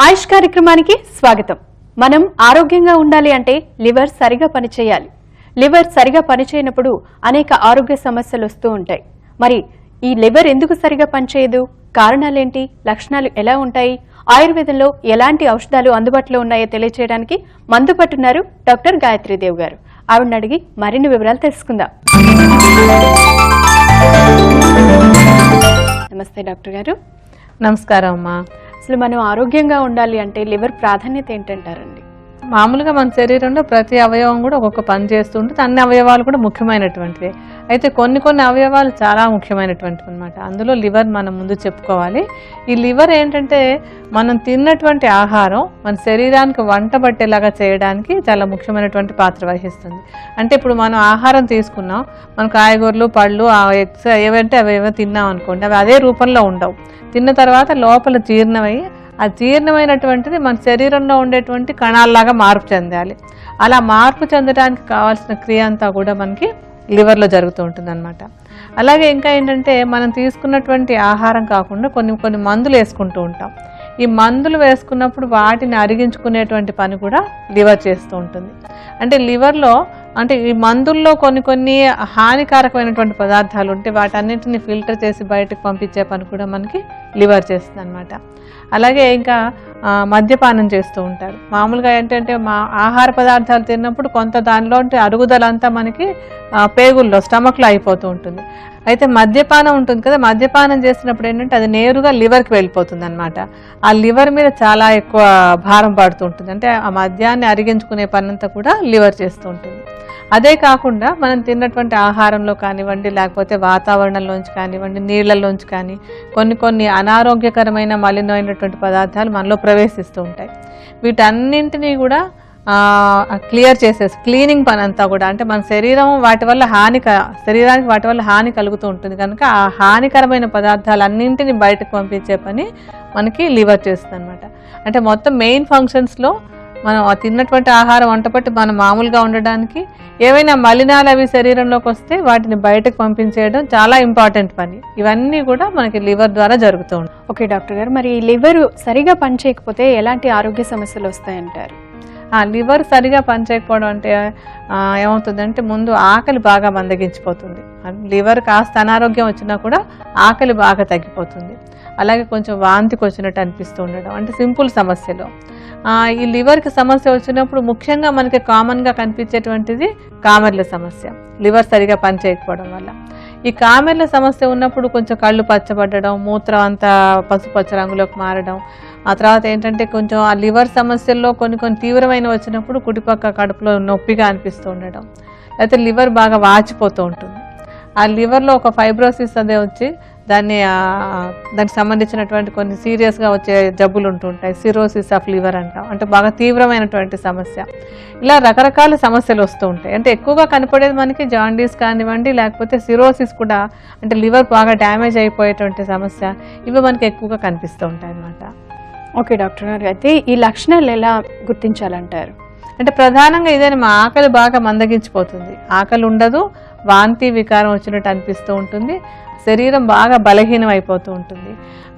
ఆయుష్ కార్యక్రమానికి స్వాగతం. మనం ఆరోగ్యంగా ఉండాలి అంటే లివర్ సరిగా పనిచేయాలి. లివర్ సరిగా పనిచేయనప్పుడు అనేక ఆరోగ్య సమస్యలు వస్తూ ఉంటాయి. మరి ఈ లివర్ ఎందుకు సరిగా పనిచేయదు, కారణాలేంటి, లక్షణాలు ఎలా ఉంటాయి, ఆయుర్వేదంలో ఎలాంటి ఔషధాలు అందుబాటులో ఉన్నాయో తెలియజేయడానికి మనతో పాటు ఉన్నారు డాక్టర్ గాయత్రీదేవి గారు. ఆవిడని అడిగి మరిన్ని వివరాలు తెలుసుకుందాం. నమస్తే డాక్టర్ గారు. నమస్కారం అమ్మా. అసలు మనం ఆరోగ్యంగా ఉండాలి అంటే లివర్ ప్రాధాన్యత ఏంటంటారండి? మామూలుగా మన శరీరంలో ప్రతి అవయవం కూడా ఒక్కొక్క పని చేస్తుంటుంది. అన్ని అవయవాలు కూడా ముఖ్యమైనటువంటివి. అయితే కొన్ని అవయవాలు చాలా ముఖ్యమైనటువంటివి అనమాట. అందులో లివర్ మనం ముందు చెప్పుకోవాలి. ఈ లివర్ ఏంటంటే మనం తిన్నటువంటి ఆహారం మన శరీరానికి వంట పట్టేలాగా చేయడానికి చాలా ముఖ్యమైనటువంటి పాత్ర వహిస్తుంది. అంటే ఇప్పుడు మనం ఆహారం తీసుకున్నాం, మన కాయగూరలు పళ్ళు ఎగ్స్ ఏవంటే అవేవో తిన్నాం అనుకోండి, అవి అదే రూపంలో ఉండవు. తిన్న తర్వాత లోపల జీర్ణమయ్యి ఆ జీర్ణమైనటువంటిది మన శరీరంలో ఉండేటువంటి కణాల్లాగా మార్పు చెందాలి. అలా మార్పు చెందడానికి కావాల్సిన క్రియ అంతా కూడా మనకి లివర్లో జరుగుతూ ఉంటుంది అనమాట. అలాగే ఇంకా ఏంటంటే మనం తీసుకున్నటువంటి ఆహారం కాకుండా కొన్ని మందులు వేసుకుంటూ ఉంటాం. ఈ మందులు వేసుకున్నప్పుడు వాటిని అరిగించుకునేటువంటి పని కూడా లివర్ చేస్తూ ఉంటుంది. అంటే లివర్లో అంటే ఈ మందుల్లో కొన్ని హానికారకమైనటువంటి పదార్థాలు ఉంటే వాటన్నింటినీ ఫిల్టర్ చేసి బయటకు పంపించే పని కూడా మనకి లివర్ చేస్తుంది అనమాట. అలాగే ఇంకా మద్యపానం చేస్తూ ఉంటారు. మామూలుగా ఏంటంటే ఆహార పదార్థాలు తిన్నప్పుడు కొంత దానిలో అరుగుదలంతా మనకి పేగుల్లో స్టమక్లో అయిపోతూ ఉంటుంది. అయితే మద్యపానం ఉంటుంది కదా, మద్యపానం చేసినప్పుడు ఏంటంటే అది నేరుగా లివర్కి వెళ్ళిపోతుంది అనమాట. ఆ లివర్ మీద చాలా ఎక్కువ భారం పడుతూ ఉంటుంది. అంటే ఆ మద్యాన్ని అరిగించుకునే పనంతా కూడా లివర్ చేస్తూ ఉంటుంది. అదే కాకుండా మనం తిన్నటువంటి ఆహారంలో కానివ్వండి, లేకపోతే వాతావరణంలోంచి కానివ్వండి, నీళ్లలోంచి కానీ కొన్ని అనారోగ్యకరమైన మలినమైనటువంటి పదార్థాలు మనలో ప్రవేశిస్తూ ఉంటాయి. వీటన్నింటినీ కూడా క్లియర్ చేసేసి క్లీనింగ్ పని అంతా కూడా, అంటే మన శరీరానికి వాటి వల్ల హాని కలుగుతూ ఉంటుంది కనుక ఆ హానికరమైన పదార్థాలన్నింటినీ బయటకు పంపించే పని మనకి లివర్ చేస్తుంది అనమాట. అంటే మొత్తం మెయిన్ ఫంక్షన్స్లో మనం తిన్నటువంటి ఆహారం వంటపట్టి మనం మామూలుగా ఉండడానికి ఏవైనా మలినాలు అవి శరీరంలోకి వస్తే వాటిని బయటకు పంపించేయడం చాలా ఇంపార్టెంట్ పని. ఇవన్నీ కూడా మనకి లివర్ ద్వారా జరుగుతూ ఉంటాయి. ఓకే డాక్టర్ గారు, మరి ఈ లివర్ సరిగా పనిచేయకపోతే ఎలాంటి ఆరోగ్య సమస్యలు వస్తాయంటారు? లివర్ సరిగా పనిచేయకపోవడం అంటే ఏమవుతుందంటే ముందు ఆకలి బాగా మందగించిపోతుంది. లివర్ కాస్త అనారోగ్యం వచ్చినా కూడా ఆకలి బాగా తగ్గిపోతుంది. అలాగే కొంచెం వాంతికి వచ్చినట్టు అనిపిస్తూ ఉండడం, అంటే సింపుల్ సమస్యలు. ఈ లివర్కి సమస్య వచ్చినప్పుడు ముఖ్యంగా మనకి కామన్గా కనిపించేటువంటిది కామెర్ల సమస్య, లివర్ సరిగా పనిచేయకపోవడం వల్ల. ఈ కామెర్ల సమస్య ఉన్నప్పుడు కొంచెం కళ్ళు పచ్చబడడం, మూత్రం అంతా పసుపచ్చ రంగులోకి మారడం, ఆ తర్వాత ఏంటంటే కొంచెం ఆ లివర్ సమస్యల్లో కొన్ని తీవ్రమైన వచ్చినప్పుడు కుడిపక్క కడుపులో నొప్పిగా అనిపిస్తూ ఉండడం, లేకపోతే లివర్ బాగా వాచిపోతూ ఉంటుంది. ఆ లివర్లో ఒక ఫైబ్రోసిస్ అదే వచ్చి దానికి సంబంధించినటువంటి కొన్ని సీరియస్గా వచ్చే జబ్బులు ఉంటుంటాయి. సిరోసిస్ ఆఫ్ లివర్ అంటాం, అంటే బాగా తీవ్రమైనటువంటి సమస్య. ఇలా రకరకాల సమస్యలు వస్తూ ఉంటాయి. అంటే ఎక్కువగా కనపడేది మనకి జాండీస్ కానివ్వండి, లేకపోతే సిరోసిస్ కూడా, అంటే లివర్ బాగా డ్యామేజ్ అయిపోయేటువంటి సమస్య. ఇవి మనకి ఎక్కువగా కనిపిస్తూ ఉంటాయి అన్నమాట. ఓకే డాక్టర్ గారు, అయితే ఈ లక్షణాలు ఎలా గుర్తించాలంటారు? అంటే ప్రధానంగా ఇదే, మా ఆకలి బాగా మందగించిపోతుంది, ఆకలి ఉండదు, వాంతి వికారం వచ్చినట్టు అనిపిస్తూ ఉంటుంది, శరీరం బాగా బలహీనం అయిపోతూ ఉంటుంది.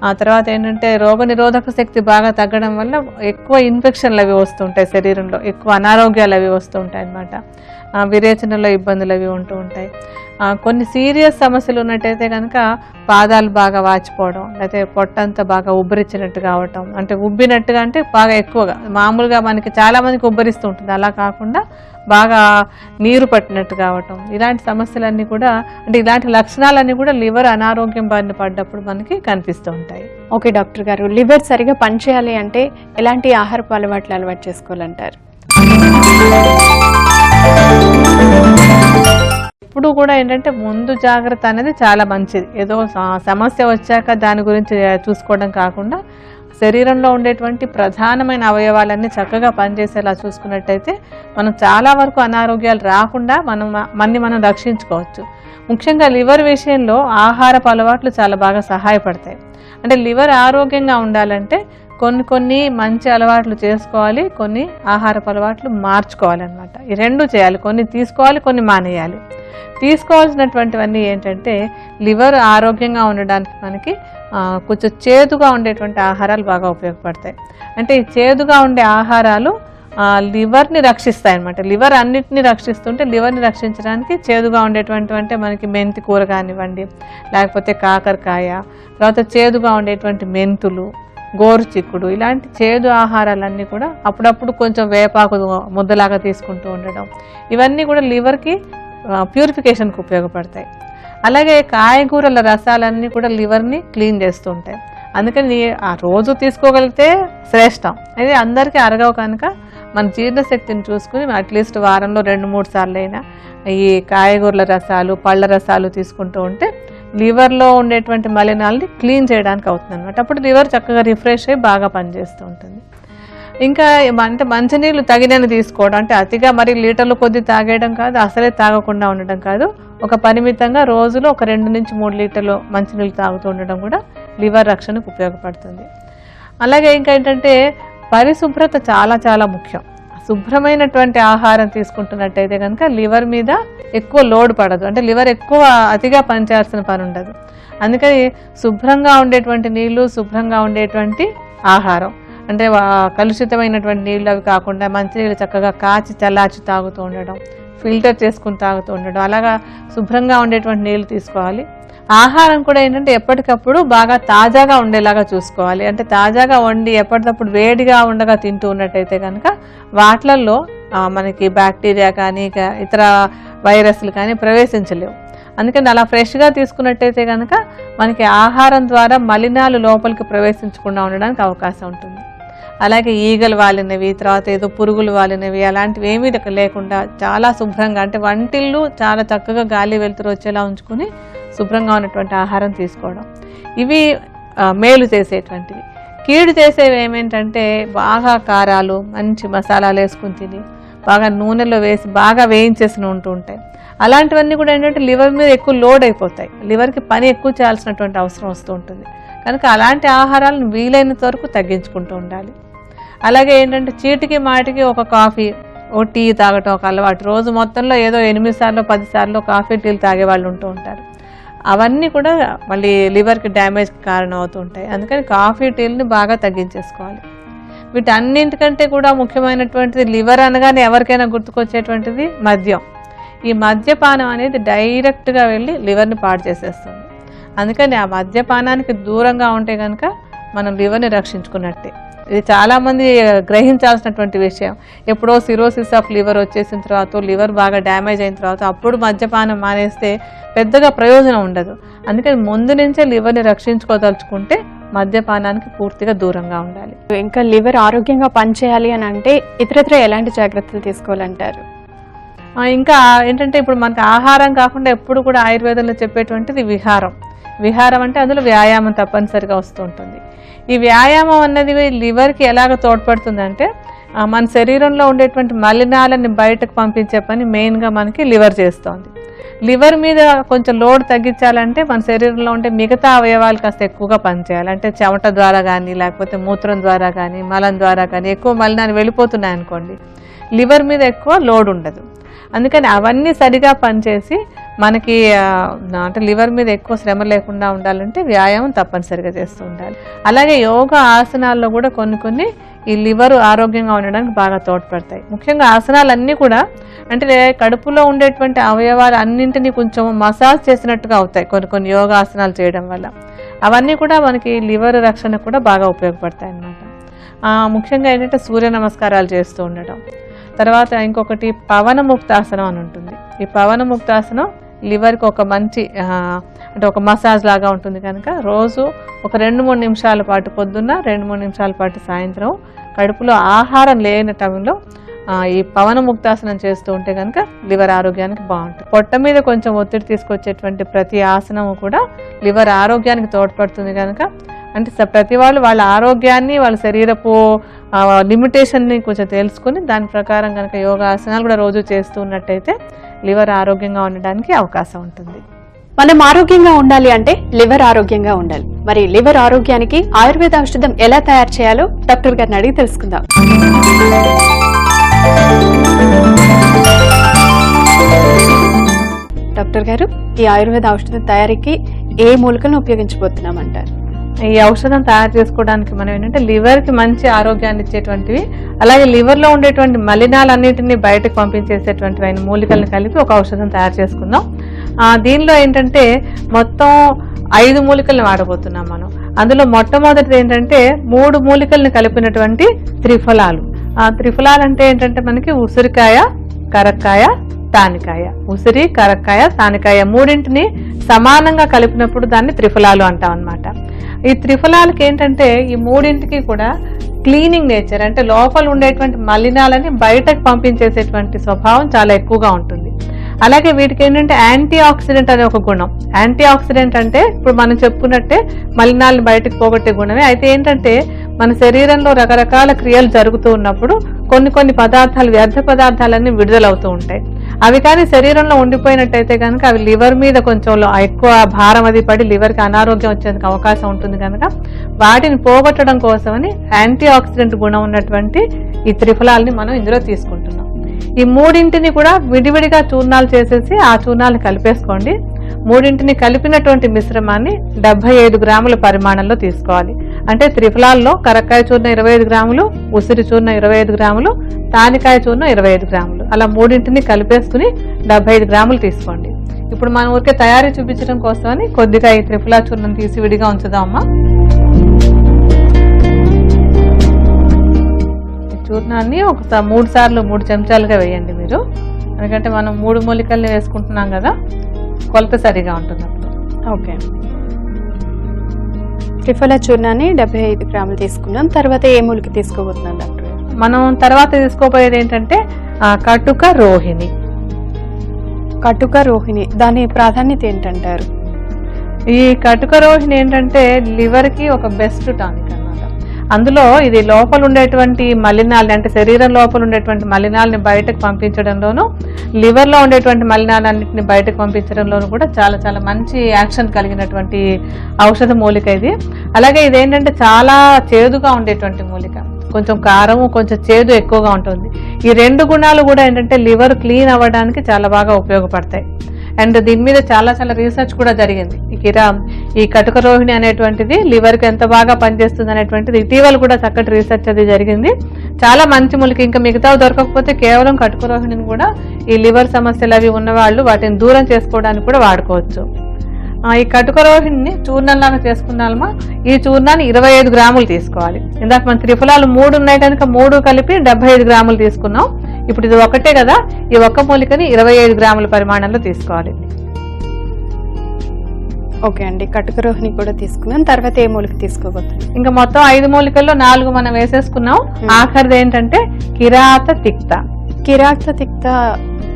ఆ తర్వాత ఏంటంటే రోగనిరోధక శక్తి బాగా తగ్గడం వల్ల ఎక్కువ ఇన్ఫెక్షన్లు అవి వస్తుంటాయి, శరీరంలో ఎక్కువ అనారోగ్యాలు అవి వస్తూ ఉంటాయి అన్నమాట. విరేచనలో ఇబ్బందులు అవి ఉంటూ ఉంటాయి. కొన్ని సీరియస్ సమస్యలు ఉన్నట్టయితే కనుక పాదాలు బాగా వాచిపోవడం, లేకపోతే పొట్టంతా బాగా ఉబ్బరించినట్టు కావటం, అంటే ఉబ్బినట్టుగా అంటే బాగా ఎక్కువగా, మామూలుగా మనకి చాలామందికి ఉబ్బరిస్తూ ఉంటుంది, అలా కాకుండా బాగా నీరు పట్టినట్టు కావటం, ఇలాంటి సమస్యలన్నీ కూడా, అంటే ఇలాంటి లక్షణాలన్నీ కూడా లివర్ అనారోగ్యం బారిన పడ్డప్పుడు మనకి కనిపిస్తూ ఉంటాయి. ఓకే డాక్టర్ గారు, లివర్ సరిగా పనిచేయాలి అంటే ఎలాంటి ఆహారపు అలవాట్లు అలవాటు చేసుకోవాలంటారు? ఇప్పుడు కూడా ఏంటంటే ముందు జాగ్రత్త అనేది చాలా మంచిది. ఏదో సమస్య వచ్చాక దాని గురించి చూసుకోవడం కాకుండా శరీరంలో ఉండేటువంటి ప్రధానమైన అవయవాలన్నీ చక్కగా పనిచేసేలా చూసుకున్నట్టయితే మనం చాలా వరకు అనారోగ్యాలు రాకుండా మనం రక్షించుకోవచ్చు. ముఖ్యంగా లివర్ విషయంలో ఆహారపు అలవాట్లు చాలా బాగా సహాయపడతాయి. అంటే లివర్ ఆరోగ్యంగా ఉండాలంటే కొన్ని మంచి అలవాట్లు చేసుకోవాలి, కొన్ని ఆహారపు అలవాట్లు మార్చుకోవాలి అనమాట. ఈ రెండు చేయాలి, కొన్ని తీసుకోవాలి, కొన్ని మానేయాలి. తీసుకోవాల్సినటువంటివన్నీ ఏంటంటే లివర్ ఆరోగ్యంగా ఉండడానికి మనకి కొంచెం చేదుగా ఉండేటువంటి ఆహారాలు బాగా ఉపయోగపడతాయి. అంటే ఈ చేదుగా ఉండే ఆహారాలు లివర్ని రక్షిస్తాయి అనమాట. లివర్ అన్నిటిని రక్షిస్తుంటే లివర్ని రక్షించడానికి చేదుగా ఉండేటువంటి అంటే మనకి మెంతి కూర కానివ్వండి, లేకపోతే కాకరకాయ, తర్వాత చేదుగా ఉండేటువంటి మెంతులు, గోరు చిక్కుడు, ఇలాంటి చేదు ఆహారాలన్నీ కూడా అప్పుడప్పుడు కొంచెం వేపాకు ముద్దలాగా తీసుకుంటూ ఉండడం, ఇవన్నీ కూడా లివర్కి ప్యూరిఫికేషన్కి ఉపయోగపడతాయి. అలాగే కాయగూరల రసాలన్నీ కూడా లివర్ని క్లీన్ చేస్తూ ఉంటాయి. అందుకని ఆ రోజు తీసుకోగలిగితే శ్రేష్టం. అయితే అందరికీ అరగవు కనుక మన జీర్ణశక్తిని చూసుకుని అట్లీస్ట్ వారంలో 2-3 సార్లు అయినా ఈ కాయగూరల రసాలు, పళ్ళ రసాలు తీసుకుంటూ ఉంటే లివర్లో ఉండేటువంటి మలినాలని క్లీన్ చేయడానికి అవుతుంది అనమాట. అప్పుడు లివర్ చక్కగా రిఫ్రెష్ అయ్యి బాగా పనిచేస్తూ ఉంటుంది. ఇంకా అంటే మంచినీళ్ళు తగినని తీసుకోవడం, అంటే అతిగా మరి లీటర్లు కొద్ది తాగేయడం కాదు, అసలే తాగకుండా ఉండడం కాదు, ఒక పరిమితంగా రోజులో ఒక 2-3 లీటర్లు మంచినీళ్ళు తాగుతూ ఉండడం కూడా లివర్ రక్షణకు ఉపయోగపడుతుంది. అలాగే ఇంకా ఏంటంటే పరిశుభ్రత చాలా చాలా ముఖ్యం. శుభ్రమైనటువంటి ఆహారం తీసుకుంటున్నట్టయితే కనుక లివర్ మీద ఎక్కువ లోడ్ పడదు, అంటే లివర్ ఎక్కువ అతిగా పనిచేయాల్సిన పని ఉండదు. అందుకని శుభ్రంగా ఉండేటువంటి నీళ్లు, శుభ్రంగా ఉండేటువంటి ఆహారం, అంటే కలుషితమైనటువంటి నీళ్ళు అవి కాకుండా మంచినీళ్ళు చక్కగా కాచి చల్లార్చి తాగుతూ ఉండడం, ఫిల్టర్ చేసుకుని తాగుతూ ఉండడం, అలాగా శుభ్రంగా ఉండేటువంటి నీళ్ళు తీసుకోవాలి. ఆహారం కూడా ఏంటంటే ఎప్పటికప్పుడు బాగా తాజాగా ఉండేలాగా చూసుకోవాలి. అంటే తాజాగా వండి ఎప్పటికప్పుడు వేడిగా ఉండగా తింటూ ఉన్నట్టయితే కనుక వాటిల్లో మనకి బ్యాక్టీరియా కానీ ఇతర వైరస్లు కానీ ప్రవేశించలేవు. అందుకని అలా ఫ్రెష్గా తీసుకున్నట్టయితే కనుక మనకి ఆహారం ద్వారా మలినాలు లోపలికి ప్రవేశించకుండా ఉండడానికి అవకాశం ఉంటుంది. అలాగే ఈగలు వాలినవి, తర్వాత ఏదో పురుగులు వాలినవి అలాంటివి ఏమీ లేకుండా చాలా శుభ్రంగా, అంటే వంటిల్లు చాలా చక్కగా గాలి వెలుతురు వచ్చేలా ఉంచుకుని శుభ్రంగా ఉన్నటువంటి ఆహారం తీసుకోవడం, ఇవి మేలు చేసేటువంటివి. కీడు చేసేవి ఏమేంటంటే బాగా కారాలు, మంచి మసాలాలు వేసుకుని తిని బాగా నూనెలో వేసి బాగా వేయించేసి ఉంటూ ఉంటాయి. అలాంటివన్నీ కూడా ఏంటంటే లివర్ మీద ఎక్కువ లోడ్ అయిపోతాయి, లివర్కి పని ఎక్కువ చేయాల్సినటువంటి అవసరం వస్తూ ఉంటుంది. కనుక అలాంటి ఆహారాలను వీలైనంత వరకు తగ్గించుకుంటూ ఉండాలి. అలాగే ఏంటంటే చీటికి మాటికి ఒక కాఫీ, ఓ టీ తాగటం ఒక అలవాటు, రోజు మొత్తంలో ఏదో 8 సార్లు 10 సార్లు కాఫీ టీలు తాగే వాళ్ళు ఉంటూ ఉంటారు. అవన్నీ కూడా మళ్ళీ లివర్కి డ్యామేజ్కి కారణం అవుతూ ఉంటాయి. అందుకని కాఫీ టీలని బాగా తగ్గించేసుకోవాలి. వీటన్నింటికంటే కూడా ముఖ్యమైనటువంటిది లివర్ అనగానే ఎవరికైనా గుర్తుకొచ్చేటువంటిది మద్యం. ఈ మద్యపానం అనేది డైరెక్ట్గా వెళ్ళి లివర్ని పాడు చేసేస్తుంది. అందుకని ఆ మద్యపానానికి దూరంగా ఉంటే కనుక మనం లివర్ని రక్షించుకున్నట్టే. ఇది చాలామంది గ్రహించాల్సినటువంటి విషయం. ఎప్పుడో సిరోసిస్ ఆఫ్ లివర్ వచ్చేసిన తర్వాత, లివర్ బాగా డ్యామేజ్ అయిన తర్వాత అప్పుడు మద్యపానం మానేస్తే పెద్దగా ప్రయోజనం ఉండదు. అందుకని ముందు నుంచే లివర్ని రక్షించుకోదలుచుకుంటే మద్యపానానికి పూర్తిగా దూరంగా ఉండాలి. ఇంకా లివర్ ఆరోగ్యంగా పనిచేయాలి అని అంటే ఇతరత్ర ఎలాంటి జాగ్రత్తలు తీసుకోవాలంటారు? ఇంకా ఏంటంటే ఇప్పుడు మనకు ఆహారం కాకుండా ఎప్పుడు కూడా ఆయుర్వేదంలో చెప్పేటువంటిది విహారం. విహారం అంటే అందులో వ్యాయామం తప్పనిసరిగా వస్తూ ఉంటుంది. ఈ వ్యాయామం అన్నది లివర్కి ఎలాగ తోడ్పడుతుందంటే మన శరీరంలో ఉండేటువంటి మలినాలని బయటకు పంపించే పని మెయిన్గా మనకి లివర్ చేస్తుంది. లివర్ మీద కొంచెం లోడ్ తగ్గించాలంటే మన శరీరంలో ఉండే మిగతా అవయవాలు కాస్త ఎక్కువగా పనిచేయాలి. అంటే చెమట ద్వారా కానీ, లేకపోతే మూత్రం ద్వారా కానీ, మలం ద్వారా కానీ ఎక్కువ మలినాలు వెళ్ళిపోతున్నాయి అనుకోండి, లివర్ మీద ఎక్కువ లోడ్ ఉండదు. అందుకని అవన్నీ సరిగా పనిచేసి మనకి అంటే లివర్ మీద ఎక్కువ శ్రమ లేకుండా ఉండాలంటే వ్యాయామం తప్పనిసరిగా చేస్తూ ఉండాలి. అలాగే యోగా ఆసనాల్లో కూడా కొన్ని ఈ లివర్ ఆరోగ్యంగా ఉండడానికి బాగా తోడ్పడతాయి. ముఖ్యంగా ఆసనాలన్నీ కూడా అంటే కడుపులో ఉండేటువంటి అవయవాలు అన్నింటినీ కొంచెం మసాజ్ చేసినట్టుగా అవుతాయి కొన్ని యోగాసనాలు చేయడం వల్ల. అవన్నీ కూడా మనకి లివర్ రక్షణకు కూడా బాగా ఉపయోగపడతాయి అన్నమాట. ముఖ్యంగా ఏంటంటే సూర్య నమస్కారాలు చేస్తూ ఉండడం, తర్వాత ఇంకొకటి పవనముక్తాసనం అని ఉంటుంది. ఈ పవనముక్తాసనం లివర్కి ఒక మంచి అంటే ఒక మసాజ్ లాగా ఉంటుంది కనుక రోజు ఒక 2-3 నిమిషాల పాటు పొద్దున్న, 2-3 నిమిషాల పాటు సాయంత్రం కడుపులో ఆహారం లేని టైంలో ఈ పవనముక్తాసనం చేస్తూ ఉంటే కనుక లివర్ ఆరోగ్యానికి బాగుంటుంది. పొట్ట మీద కొంచెం ఒత్తిడి తీసుకొచ్చేటువంటి ప్రతి ఆసనము కూడా లివర్ ఆరోగ్యానికి తోడ్పడుతుంది కనుక అంటే ప్రతి వాళ్ళు వాళ్ళ ఆరోగ్యాన్ని, వాళ్ళ శరీరపు లిమిటేషన్ని కొంచెం తెలుసుకుని దాని ప్రకారం కనుక యోగాసనాలు కూడా రోజు చేస్తూ ఉన్నట్టయితే లివర్ ఆరోగ్యంగా ఉండడానికి అవకాశం ఉంటుంది. మనం ఆరోగ్యంగా ఉండాలి అంటే లివర్ ఆరోగ్యంగా ఉండాలి. మరి లివర్ ఆరోగ్యానికి ఆయుర్వేద ఔషధం ఎలా తయారు చేయాలో డాక్టర్ గారిని అడిగి తెలుసుకుందాం. డాక్టర్ గారు, ఈ ఆయుర్వేద ఔషధ తయారీకి ఏ మూలికలను ఉపయోగించబోతున్నామంటారు? ఈ ఔషధం తయారు చేసుకోవడానికి మనం ఏంటంటే లివర్కి మంచి ఆరోగ్యాన్ని ఇచ్చేటువంటివి, అలాగే లివర్లో ఉండేటువంటి మలినాలన్నింటినీ బయటకు పంపించేసేటువంటివి అయిన మూలికలను కలిపి ఒక ఔషధం తయారు చేసుకుందాం. దీనిలో ఏంటంటే మొత్తం 5 మూలికలను వాడబోతున్నాం మనం. అందులో మొట్టమొదటిది ఏంటంటే 3 మూలికలను కలిపినటువంటి త్రిఫలాలు. త్రిఫలాలు అంటే ఏంటంటే మనకి ఉసిరికాయ, కరక్కాయ, తానికాయ. ఉసిరి, కరక్కాయ, తానికాయ మూడింటిని సమానంగా కలిపినప్పుడు దాన్ని త్రిఫలాలు అంటాం అన్నమాట. ఈ త్రిఫలాలకి ఏంటంటే ఈ మూడింటికి కూడా క్లీనింగ్ నేచర్, అంటే లోపల ఉండేటువంటి మలినాలని బయటకు పంపించేసేటువంటి స్వభావం చాలా ఎక్కువగా ఉంటుంది. అలాగే వీటికి ఏంటంటే యాంటీ ఆక్సిడెంట్ అనే ఒక గుణం. యాంటీ ఆక్సిడెంట్ అంటే ఇప్పుడు మనం చెప్పుకున్నట్టే మలినాలను బయటకు పోగొట్టే గుణమే. అయితే ఏంటంటే మన శరీరంలో రకరకాల క్రియలు జరుగుతూ ఉన్నప్పుడు కొన్ని పదార్థాలు, వ్యర్థ పదార్థాలన్నీ విడుదలవుతూ ఉంటాయి. అవి కానీ శరీరంలో ఉండిపోయినట్టయితే కనుక అవి లివర్ మీద కొంచెం ఎక్కువ భారం అది పడి లివర్కి అనారోగ్యం వచ్చేందుకు అవకాశం ఉంటుంది. కనుక వాటిని పోగొట్టడం కోసమని యాంటీ ఆక్సిడెంట్ గుణం ఉన్నటువంటి ఈ త్రిఫలాల్ని మనం ఇందులో తీసుకుంటున్నాం. ఈ మూడింటిని కూడా విడివిడిగా చూర్ణాలు చేసేసి ఆ చూర్ణాలను కలిపేసుకోండి. మూడింటిని కలిపినటువంటి మిశ్రమాన్ని 75 గ్రాముల పరిమాణంలో తీసుకోవాలి. అంటే త్రిఫలాల్లో కరక్కాయ చూర్ణం 25 గ్రాములు, ఉసిరి చూర్ణం 25 గ్రాములు, తానికాయ చూర్ణం 25 గ్రాములు, అలా మూడింటిని కలిపేసుకుని 75 గ్రాములు తీసుకోండి. ఇప్పుడు మనం ఊరికే తయారీ చూపించడం కోసమని కొద్దిగా ఈ త్రిఫలా చూర్ణం తీసి విడిగా ఉంచుదామా. చూర్ణాన్ని ఒక 3 సార్లు 3 చెంచాలుగా వేయండి మీరు. ఎందుకంటే మనం 3 మూలికల్ని వేసుకుంటున్నాం కదా, కొలత సరిగా ఉంటుంది అప్పుడు. ఓకే, త్రిఫల చూర్ణాన్ని 75 గ్రాములు తీసుకున్నాం. తర్వాత ఏ మూలిక తీసుకోబోతున్నాం డాక్టర్? మనం తర్వాత తీసుకోబోయేది ఏంటంటే కటుక రోహిణి. కటుక రోహిణి, దాని ప్రాధాన్యత ఏంటంటారు? ఈ కటుక రోహిణి ఏంటంటే లివర్కి ఒక బెస్ట్ టానిక్ అన్నమాట. అందులో ఇది లోపల ఉండేటువంటి మలినాలని, అంటే శరీరం లోపల ఉండేటువంటి మలినాలని బయటకు పంపించడంలోనూ, లివర్లో ఉండేటువంటి మలినాలన్నింటినీ బయటకు పంపించడంలోనూ కూడా చాలా చాలా మంచి యాక్షన్ కలిగినటువంటి ఔషధ మూలిక ఇది. అలాగే ఇదేంటంటే చాలా చేదుగా ఉండేటువంటి మూలిక, కొంచెం కారము కొంచెం చేదు ఎక్కువగా ఉంటుంది. ఈ 2 గుణాలు కూడా ఏంటంటే లివర్ క్లీన్ అవ్వడానికి చాలా బాగా ఉపయోగపడతాయి. అండ్ దీని మీద చాలా చాలా రీసెర్చ్ కూడా జరిగింది. ఈ కటుక రోహిణి అనేటువంటిది లివర్కి ఎంత బాగా పనిచేస్తుంది అనేటువంటిది ఇటీవల కూడా చక్కటి రీసెర్చ్ అది జరిగింది. చాలా మంచి మూలిక. ఇంకా మిగతావి దొరకకపోతే కేవలం కటుక రోహిణిని కూడా ఈ లివర్ సమస్యలు అవి ఉన్నవాళ్ళు వాటిని దూరం చేసుకోవడానికి కూడా వాడుకోవచ్చు. ఈ కటుక రోహిణిని చూర్ణంలాగా చేసుకున్నామా. ఈ చూర్ణాన్ని 25 గ్రాములు తీసుకోవాలి. ఇందాక మన త్రిఫలాలు 3 ఉన్నాయి కనుక 3 కలిపి 75 గ్రాములు తీసుకున్నాం. ఇప్పుడు ఇది ఒకటే కదా, ఈ ఒక్క మూలికని 25 గ్రాముల పరిమాణంలో తీసుకోవాలి. ఓకే అండి, కటుక రోహిణి కూడా తీసుకున్నాం. తర్వాత ఏ మూలిక తీసుకోబోతున్నాం? ఇంకా మొత్తం 5 మూలికల్లో 4 మనం వేసేసుకున్నాం. ఆఖరిది ఏంటంటే కిరాత తిక్త. కిరాత తిక్త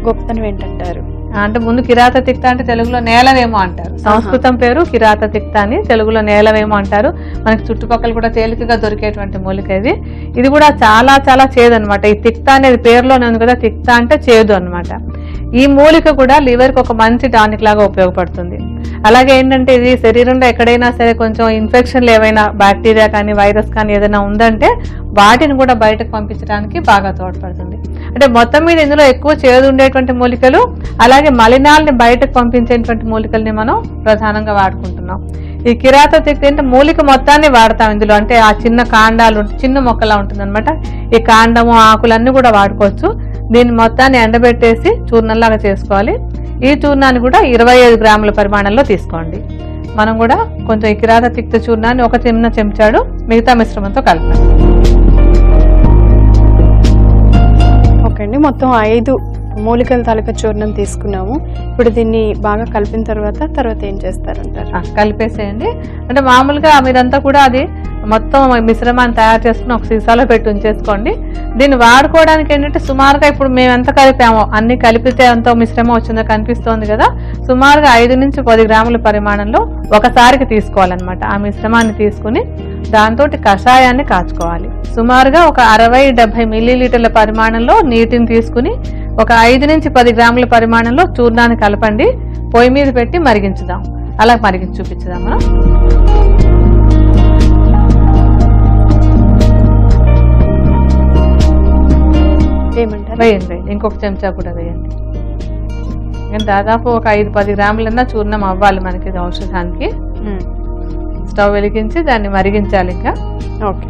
గొప్పతనం ఏంటంటారు? అంటే ముందు కిరాత తిక్త అంటే తెలుగులో నేలవేమో అంటారు. సంస్కృతం పేరు కిరాత తిక్త అని, తెలుగులో నేలవేమో అంటారు. మనకి చుట్టుపక్కల కూడా తేలికగా దొరికేటువంటి మూలిక ఇది. ఇది కూడా చాలా చాలా చేదు అనమాట. ఈ తిక్త అనేది పేరులోనే ఉంది కదా, తిక్త అంటే చేదు అనమాట. ఈ మూలిక కూడా లివర్కి ఒక మంచి టానిక్ లాగా ఉపయోగపడుతుంది. అలాగే ఏంటంటే ఇది శరీరంలో ఎక్కడైనా సరే కొంచెం ఇన్ఫెక్షన్లు ఏవైనా బ్యాక్టీరియా కానీ వైరస్ కానీ ఏదైనా ఉందంటే వాటిని కూడా బయటకు పంపించడానికి బాగా తోడ్పడుతుంది. అంటే మొత్తం మీద ఇందులో ఎక్కువ చేదు ఉండేటువంటి మూలికలు, అలాగే మలినాలని బయటకు పంపించేటువంటి మూలికల్ని మనం ప్రధానంగా వాడుకుంటున్నాం. ఈ కిరాత తిక్త అంటే మూలిక మొత్తాన్ని వాడతాం ఇందులో. అంటే ఆ చిన్న కాండాలు చిన్న మొక్కలా ఉంటుంది అనమాట. ఈ కాండము ఆకులన్నీ కూడా వాడుకోవచ్చు. దీన్ని మొత్తాన్ని ఎండబెట్టేసి చూర్ణంలాగా చేసుకోవాలి. ఈ చూర్ణాన్ని కూడా 25 గ్రాముల పరిమాణంలో తీసుకోండి. మనం కూడా కొంచెం ఈ కిరాత తిక్త చూర్ణాన్ని ఒక చిన్న చెంచాడు మిగతా మిశ్రమంతో కలపాలి. ఓకే అండి, మొత్తం 5 మూలికల తాలూకా చూర్ణం తీసుకున్నాము. ఇప్పుడు దీన్ని బాగా కలిపిన తర్వాత ఏం చేస్తారంటారు? కలిపేసేయండి. అంటే మామూలుగా మీరంతా కూడా అది మొత్తం మిశ్రమాన్ని తయారు చేసుకుని ఒక సీసాలో పెట్టి ఉంచేసుకోండి. దీన్ని వాడుకోవడానికి ఏంటంటే సుమారుగా ఇప్పుడు మేము ఎంత కలిపామో అన్ని కలిపితే ఎంతో మిశ్రమం వచ్చిందో కనిపిస్తోంది కదా, సుమారుగా 5 నుంచి 10 గ్రాముల పరిమాణంలో ఒకసారికి తీసుకోవాలన్నమాట. ఆ మిశ్రమాన్ని తీసుకుని దాంతో కషాయాన్ని కాచుకోవాలి. సుమారుగా ఒక 60-70 మిల్లీలీటర్ల పరిమాణంలో నీటిని తీసుకుని ఒక 5 నుంచి 10 గ్రాముల పరిమాణంలో చూర్ణాన్ని కలపండి. పొయ్యి మీద పెట్టి మరిగించుదాం. అలా మరిగించి చూపించుదాం మనం. ఏమంటారు? వేయండి, ఇంకొక చెంచా కూడా వేయండి. దాదాపు ఒక 5-10 గ్రాములన్నా చూర్ణం అవ్వాలి మనకి ఇది ఔషధానికి. స్టవ్ వెలిగించి దాన్ని మరిగించాలి. ఇంకా ఓకే.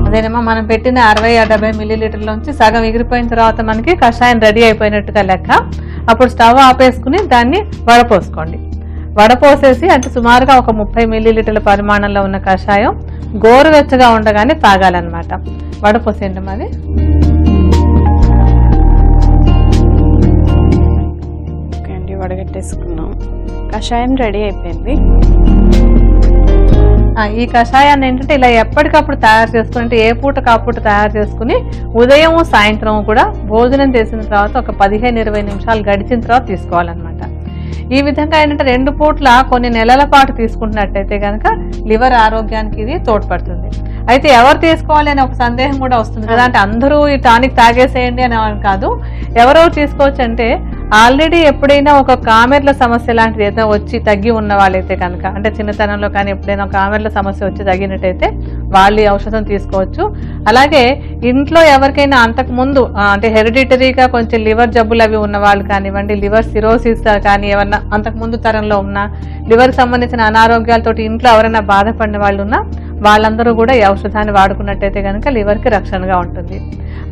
అదేనమ్మా మనం పెట్టిన 60-70 మిల్లీలీటర్లోంచి సగం ఎగిరిపోయిన తర్వాత మనకి కషాయం రెడీ అయిపోయినట్టుగా లెక్క. అప్పుడు స్టవ్ ఆపేసుకుని దాన్ని వడపోసుకోండి. వడపోసేసి అంటే సుమారుగా ఒక 30 మిల్లీలీటర్ల పరిమాణంలో ఉన్న కషాయం గోరువెచ్చగా ఉండగానే తాగాలన్నమాట. వడపోసేయండి మరి. ఓకే అండి, వడగట్టేసుకున్నాం. కషాయం రెడీ అయిపోయింది. ఈ కషాయాన్ని ఏంటంటే ఇలా ఎప్పటికప్పుడు తయారు చేసుకుని, అంటే ఏ పూట కాపూట తయారు చేసుకుని ఉదయం సాయంత్రం కూడా భోజనం చేసిన తర్వాత ఒక 15-20 నిమిషాలు గడిచిన తర్వాత తీసుకోవాలన్నమాట. ఈ విధంగా ఏంటంటే 2 పూట్ల కొన్ని నెలల పాటు తీసుకుంటున్నట్టయితే కనుక లివర్ ఆరోగ్యానికి ఇది తోడ్పడుతుంది. అయితే ఎవరు తీసుకోవాలి అనే ఒక సందేహం కూడా వస్తుంది కదా, అంటే అందరూ ఈ టానిక్ తాగేసేయండి అని కాదు. ఎవరెవరు తీసుకోవచ్చు అంటే ఆల్రెడీ ఎప్పుడైనా ఒక కామెర్ల సమస్య లాంటిది ఏదో వచ్చి తగ్గి ఉన్న వాళ్ళైతే కనుక, అంటే చిన్నతనంలో కానీ ఎప్పుడైనా కామెర్ల సమస్య వచ్చి తగ్గినట్టయితే వాళ్ళు ఈ ఔషధం తీసుకోవచ్చు. అలాగే ఇంట్లో ఎవరికైనా అంతకుముందు అంటే హెరిడిటరీగా కొంచెం లివర్ జబ్బులు అవి ఉన్న వాళ్ళు కానివ్వండి, లివర్ సిరోసిస్ కానీ ఏమన్నా అంతకుముందు తరంలో ఉన్న లివర్ సంబంధించిన అనారోగ్యాలతోటి ఇంట్లో ఎవరైనా బాధపడిన వాళ్ళు ఉన్నా వాళ్ళందరూ కూడా ఈ ఔషధాన్ని వాడుకున్నట్టయితే కనుక లివర్కి రక్షణగా ఉంటుంది.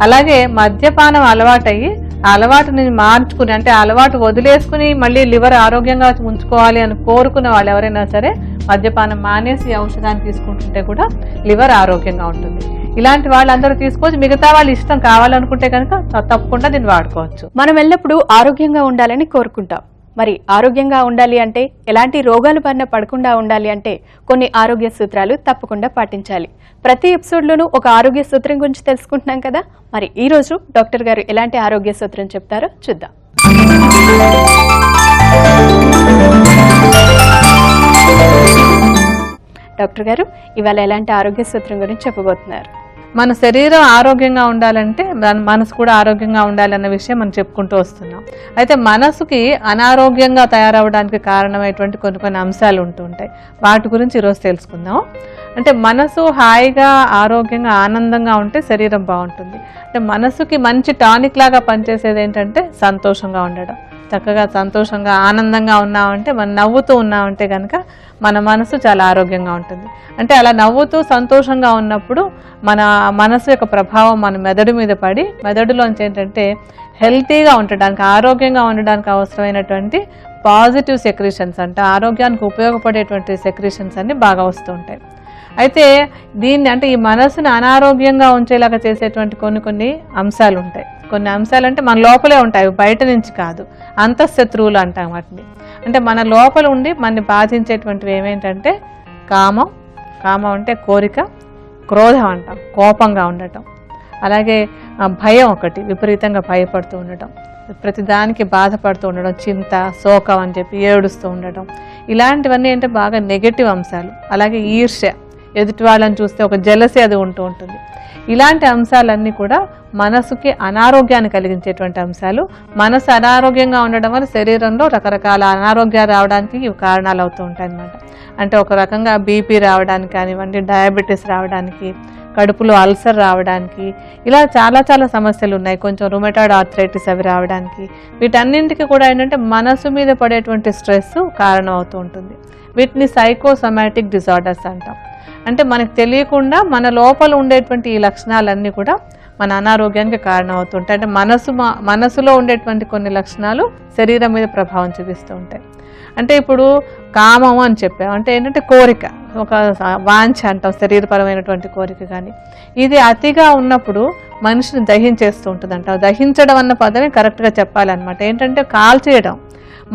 అలాగే మద్యపానం అలవాటయ్యి ఆ అలవాటుని మార్చుకుని, అంటే అలవాటు వదిలేసుకుని మళ్ళీ లివర్ ఆరోగ్యంగా ఉంచుకోవాలి అని కోరుకున్న వాళ్ళు ఎవరైనా సరే మద్యపానం మానేసి ఔషధాన్ని తీసుకుంటుంటే కూడా లివర్ ఆరోగ్యంగా ఉంటుంది. ఇలాంటి వాళ్ళందరూ తీసుకోవచ్చు. మిగతా వాళ్ళు ఇష్టం కావాలనుకుంటే కనుక తప్పకుండా దీన్ని వాడుకోవచ్చు. మనం ఎల్లప్పుడూ ఆరోగ్యంగా ఉండాలని కోరుకుంటాం. మరి ఆరోగ్యంగా ఉండాలి అంటే, ఎలాంటి రోగాలు బారిన పడకుండా ఉండాలి అంటే కొన్ని ఆరోగ్య సూత్రాలు తప్పకుండా పాటించాలి. ప్రతి ఎపిసోడ్లోనూ ఒక ఆరోగ్య సూత్రం గురించి తెలుసుకుంటున్నాం కదా. మరి ఈ రోజు డాక్టర్ గారు ఎలాంటి ఆరోగ్య సూత్రం చెప్తారో చూద్దాం. డాక్టర్ గారు, ఇవాళ ఎలాంటి ఆరోగ్య సూత్రం గురించి చెప్పబోతున్నారు? మన శరీరం ఆరోగ్యంగా ఉండాలంటే మనసు కూడా ఆరోగ్యంగా ఉండాలన్న విషయం మనం చెప్పుకుంటూ వస్తున్నాం. అయితే మనసుకి అనారోగ్యంగా తయారవడానికి కారణమైనటువంటి కొన్ని అంశాలు ఉంటుంటాయి. వాటి గురించి ఈరోజు తెలుసుకుందాం. అంటే మనసు హాయిగా ఆరోగ్యంగా ఆనందంగా ఉంటే శరీరం బాగుంటుంది. అంటే మనసుకి మంచి టానిక్ లాగా పనిచేసేది ఏంటంటే సంతోషంగా ఉండడం. చక్కగా సంతోషంగా ఆనందంగా ఉన్నామంటే, మనం నవ్వుతూ ఉన్నామంటే కనుక మన మనసు చాలా ఆరోగ్యంగా ఉంటుంది. అంటే అలా నవ్వుతూ సంతోషంగా ఉన్నప్పుడు మన మనసు యొక్క ప్రభావం మన మెదడు మీద పడి మెదడులోంచి ఏంటంటే హెల్తీగా ఉండడానికి, ఆరోగ్యంగా ఉండడానికి అవసరమైనటువంటి పాజిటివ్ సెక్రీషన్స్ అంటే ఆరోగ్యానికి ఉపయోగపడేటువంటి సెక్రీషన్స్ అన్ని బాగా వస్తూ ఉంటాయి. అయితే దీన్ని అంటే ఈ మనసుని అనారోగ్యంగా ఉంచేలాగా చేసేటువంటి కొన్ని అంశాలు ఉంటాయి. కొన్ని అంశాలు అంటే మన లోపలే ఉంటాయి, బయట నుంచి కాదు. అంతఃశత్రువులు అంటాం వాటిని. అంటే మన లోపల ఉండి మనని బాధించేటువంటివి ఏమేంటంటే కామం అంటే కోరిక, క్రోధం అంటాం కోపంగా ఉండటం, అలాగే భయం ఒకటి, విపరీతంగా భయపడుతూ ఉండటం, ప్రతిదానికి బాధపడుతూ ఉండడం, చింత శోకం అని చెప్పి ఏడుస్తూ ఉండటం, ఇలాంటివన్నీ అంటే బాగా నెగటివ్ అంశాలు. అలాగే ఈర్ష్య, ఎదుటి వాళ్ళని చూస్తే ఒక జెలసీ అది ఉంటూ ఉంటుంది. ఇలాంటి అంశాలన్నీ కూడా మనసుకి అనారోగ్యాన్ని కలిగించేటువంటి అంశాలు. మనసు అనారోగ్యంగా ఉండడం వల్ల శరీరంలో రకరకాల అనారోగ్యాలు రావడానికి ఇవి కారణాలు అవుతూ ఉంటాయి అన్నమాట. అంటే ఒక రకంగా బీపీ రావడానికి కానివ్వండి, డయాబెటీస్ రావడానికి, కడుపులో అల్సర్ రావడానికి, ఇలా చాలా సమస్యలు ఉన్నాయి. కొంచెం రుమటాయిడ్ ఆర్థరైటిస్ అవి రావడానికి, వీటన్నింటికి కూడా ఏంటంటే మనసు మీద పడేటువంటి స్ట్రెస్ కారణం అవుతూ ఉంటుంది. వీటిని సైకోసోమాటిక్ డిజార్డర్స్ అంటాం. అంటే మనకు తెలియకుండా మన లోపల ఉండేటువంటి ఈ లక్షణాలన్నీ కూడా మన అనారోగ్యానికి కారణం అవుతుంటాయి. అంటే మనసులో ఉండేటువంటి కొన్ని లక్షణాలు శరీరం మీద ప్రభావం చూపిస్తూ ఉంటాయి. అంటే ఇప్పుడు కామము అని చెప్పాం, అంటే ఏంటంటే కోరిక, ఒక వాంఛ అంటాం, శరీరపరమైనటువంటి కోరిక. కానీ ఇది అతిగా ఉన్నప్పుడు మనిషిని దహించేస్తూ ఉంటుంది అంటాం. దహించడం అన్న పదమే కరెక్ట్గా చెప్పాలన్నమాట. ఏంటంటే కాల్చేయడం.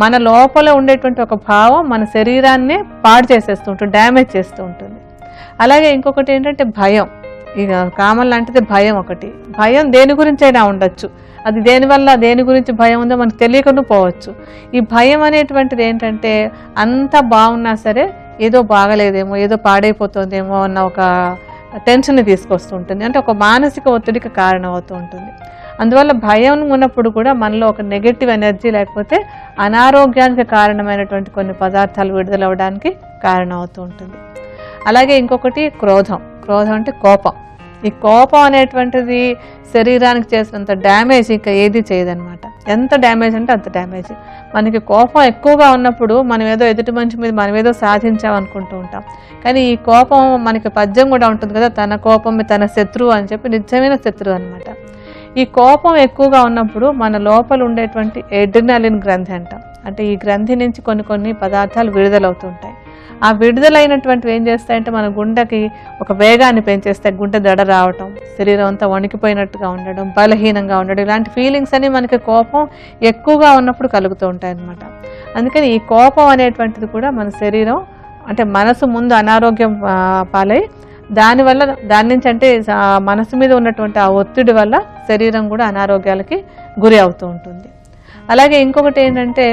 మన లోపల ఉండేటువంటి ఒక భావం మన శరీరాన్నే పాడు చేసేస్తూ ఉంటుంది, డ్యామేజ్ చేస్తూ ఉంటుంది. అలాగే ఇంకొకటి ఏంటంటే భయం. ఇక కామం లాంటిది భయం ఒకటి. భయం దేని గురించి అయినా ఉండొచ్చు, అది దేనివల్ల దేని గురించి భయం ఉందో మనకు తెలియకుండా పోవచ్చు. ఈ భయం అనేటువంటిది ఏంటంటే అంతా బాగున్నా సరే ఏదో బాగలేదేమో, ఏదో పాడైపోతుందేమో అన్న ఒక టెన్షన్ని తీసుకొస్తూ ఉంటుంది. అంటే ఒక మానసిక ఒత్తిడికి కారణం అవుతూ ఉంటుంది. అందువల్ల భయం ఉన్నప్పుడు కూడా మనలో ఒక నెగటివ్ ఎనర్జీ లేకపోతే అనారోగ్యానికి కారణమైనటువంటి కొన్ని పదార్థాలు విడుదలవ్వడానికి కారణం అవుతూ ఉంటుంది. అలాగే ఇంకొకటి క్రోధం. క్రోధం అంటే కోపం. ఈ కోపం అనేటువంటిది శరీరానికి చేసినంత డ్యామేజ్ ఇంకా ఏది చేయదనమాట. ఎంత డ్యామేజ్ అంటే అంత డ్యామేజ్. మనకి కోపం ఎక్కువగా ఉన్నప్పుడు మనం ఏదో ఎదుటి మనిషి మీద మనం ఏదో సాధించామనుకుంటూ ఉంటాం. కానీ ఈ కోపం మనకి పద్యం కూడా ఉంటుంది కదా, తన కోపం తన శత్రువు అని చెప్పి, నిజమైన శత్రువు అనమాట. ఈ కోపం ఎక్కువగా ఉన్నప్పుడు మన లోపల ఉండేటువంటి ఎడ్రినలిన్ గ్రంథి అంటాం. అంటే ఈ గ్రంథి నుంచి కొన్ని పదార్థాలు విడుదలవుతూ ఉంటాయి. ఆ విడుదలైనటువంటివి ఏం చేస్తాయంటే మన గుండెకి ఒక వేగాన్ని పెంచేస్తాయి. గుండె దడ రావటం, శరీరం అంతా వణికిపోయినట్టుగా ఉండడం, బలహీనంగా ఉండడం, ఇలాంటి ఫీలింగ్స్ అని మనకి కోపం ఎక్కువగా ఉన్నప్పుడు కలుగుతూ ఉంటాయి అన్నమాట. అందుకని ఈ కోపం అనేటువంటిది కూడా మన శరీరం అంటే మనసు ముందు అనారోగ్యం పాలై దాని నుంచి అంటే మనసు మీద ఉన్నటువంటి ఆ ఒత్తిడి వల్ల శరీరం కూడా అనారోగ్యాలకి గురి అవుతూ ఉంటుంది. అలాగే ఇంకొకటి ఏంటంటే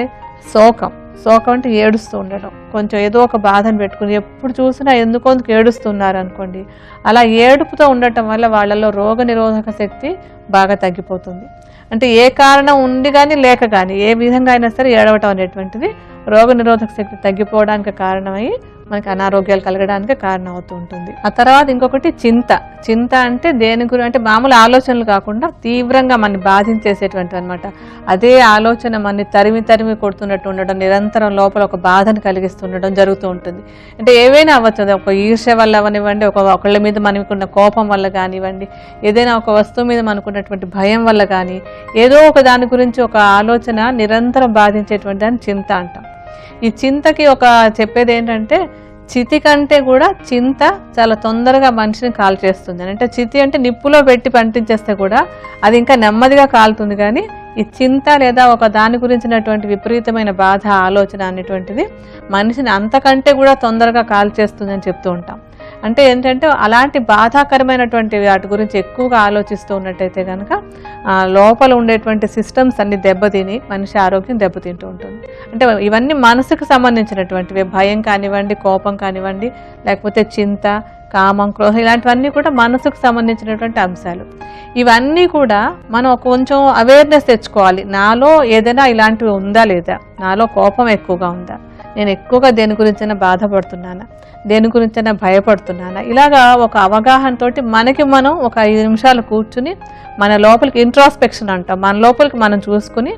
శోకం. శోకం అంటే ఏడుస్తూ ఉండడం. కొంచెం ఏదో ఒక బాధను పెట్టుకుని ఎప్పుడు చూసినా ఎందుకో ఏడుస్తున్నారు అనుకోండి, అలా ఏడుపుతో ఉండటం వల్ల వాళ్ళలో రోగ నిరోధక శక్తి బాగా తగ్గిపోతుంది. అంటే ఏ కారణం ఉండి కానీ లేక కానీ ఏ విధంగా అయినా సరే ఏడవటం అనేటువంటిది రోగ నిరోధక శక్తి తగ్గిపోవడానికి కారణమై మనకి అనారోగ్యాలు కలగడానికి కారణం అవుతూ ఉంటుంది. ఆ తర్వాత ఇంకొకటి చింత. చింత అంటే దేని గురించి అంటే మామూలు ఆలోచనలు కాకుండా తీవ్రంగా మనని బాధించేసేటువంటి అనమాట. అదే ఆలోచన మనని తరిమి కొడుతున్నట్టు ఉండడం, నిరంతరం లోపల ఒక బాధను కలిగిస్తుండడం జరుగుతూ ఉంటుంది. అంటే ఏవైనా అవ్వచ్చు, ఒక ఈర్ష్య వల్ల అవనివ్వండి, ఒకళ్ళ మీద మనకున్న కోపం వల్ల కానివ్వండి, ఏదైనా ఒక వస్తువు మీద మనకున్నటువంటి భయం వల్ల కానీ, ఏదో ఒక దాని గురించి ఒక ఆలోచన నిరంతరం బాధించేటువంటి దాన్ని చింత అంటాం. ఈ చింతకి ఒక చెప్పేది ఏంటంటే, చితి కంటే కూడా చింత చాలా తొందరగా మనిషిని కాల్చేస్తుంది. అంటే చితి అంటే నిప్పులో పెట్టి పంటించేస్తే కూడా అది ఇంకా నెమ్మదిగా కాలుతుంది, కానీ ఈ చింత లేదా ఒక దాని గురించినటువంటి విపరీతమైన బాధ ఆలోచన అనేటువంటిది మనిషిని అంతకంటే కూడా తొందరగా కాల్చేస్తుంది అని చెప్తూ ఉంటాం. అంటే ఏంటంటే అలాంటి బాధాకరమైనటువంటి వాటి గురించి ఎక్కువగా ఆలోచిస్తూ ఉన్నట్టయితే కనుక లోపల ఉండేటువంటి సిస్టమ్స్ అన్ని దెబ్బతిని మనిషి ఆరోగ్యం దెబ్బతింటూ ఉంటుంది. అంటే ఇవన్నీ మనసుకు సంబంధించినటువంటివి. భయం కానివ్వండి, కోపం కానివ్వండి, లేకపోతే చింత, కామం, క్రోధం, ఇలాంటివన్నీ కూడా మనసుకు సంబంధించినటువంటి అంశాలు. ఇవన్నీ కూడా మనం కొంచెం అవేర్నెస్ తెచ్చుకోవాలి. నాలో ఏదైనా ఇలాంటివి ఉందా లేదా, నాలో కోపం ఎక్కువగా ఉందా, నేను ఎక్కువగా దేని గురించైనా బాధపడుతున్నానా, దేని గురించైనా భయపడుతున్నానా, ఇలాగా ఒక అవగాహనతోటి మనకి మనం ఒక 5 నిమిషాలు కూర్చుని మన లోపలికి ఇంట్రాస్పెక్షన్ అంటాం, మన లోపలికి మనం చూసుకుని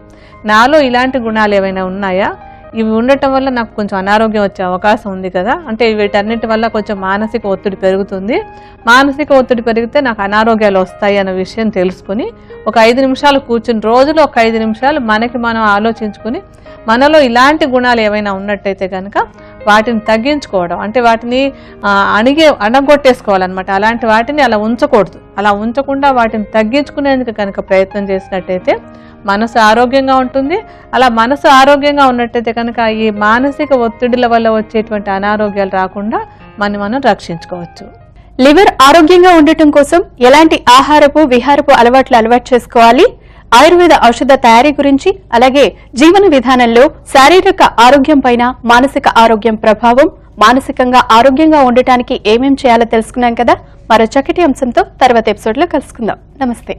నాలో ఇలాంటి గుణాలు ఏమైనా ఉన్నాయా, ఇవి ఉండటం వల్ల నాకు కొంచెం అనారోగ్యం వచ్చే అవకాశం ఉంది కదా, అంటే వీటన్నిటి వల్ల కొంచెం మానసిక ఒత్తిడి పెరుగుతుంది, మానసిక ఒత్తిడి పెరిగితే నాకు అనారోగ్యాలు వస్తాయి అన్న విషయం తెలుసుకుని ఒక 5 నిమిషాలు కూర్చుని, రోజులో ఒక 5 నిమిషాలు మనకి మనం ఆలోచించుకుని మనలో ఇలాంటి గుణాలు ఏమైనా ఉన్నట్టయితే కనుక వాటిని తగ్గించుకోవడం, అంటే వాటిని అణగొట్టేసుకోవాలన్నమాట. అలాంటి వాటిని అలా ఉంచకూడదు. అలా ఉంచకుండా వాటిని తగ్గించుకునేందుకు కనుక ప్రయత్నం చేసినట్టయితే మనసు ఆరోగ్యంగా ఉంటుంది. అలా మనసు ఆరోగ్యంగా ఉన్నట్టయితే కనుక ఈ మానసిక ఒత్తిడిల వల్ల వచ్చేటువంటి అనారోగ్యాలు రాకుండా మనం రక్షించుకోవచ్చు. లివర్ ఆరోగ్యంగా ఉండటం కోసం ఎలాంటి ఆహారపు విహారపు అలవాటు చేసుకోవాలి, ఆయుర్వేద ఔషధ తయారీ గురించి, అలాగే జీవన విధానంలో శారీరక ఆరోగ్యం పైన మానసిక ఆరోగ్యం ప్రభావం, మానసికంగా ఆరోగ్యంగా ఉండటానికి ఏమేం చేయాలో తెలుసుకున్నాం కదా. మరో చక్కటి అంశంతో తర్వాత ఎపిసోడ్ లో కలుసుకుందాం. నమస్తే.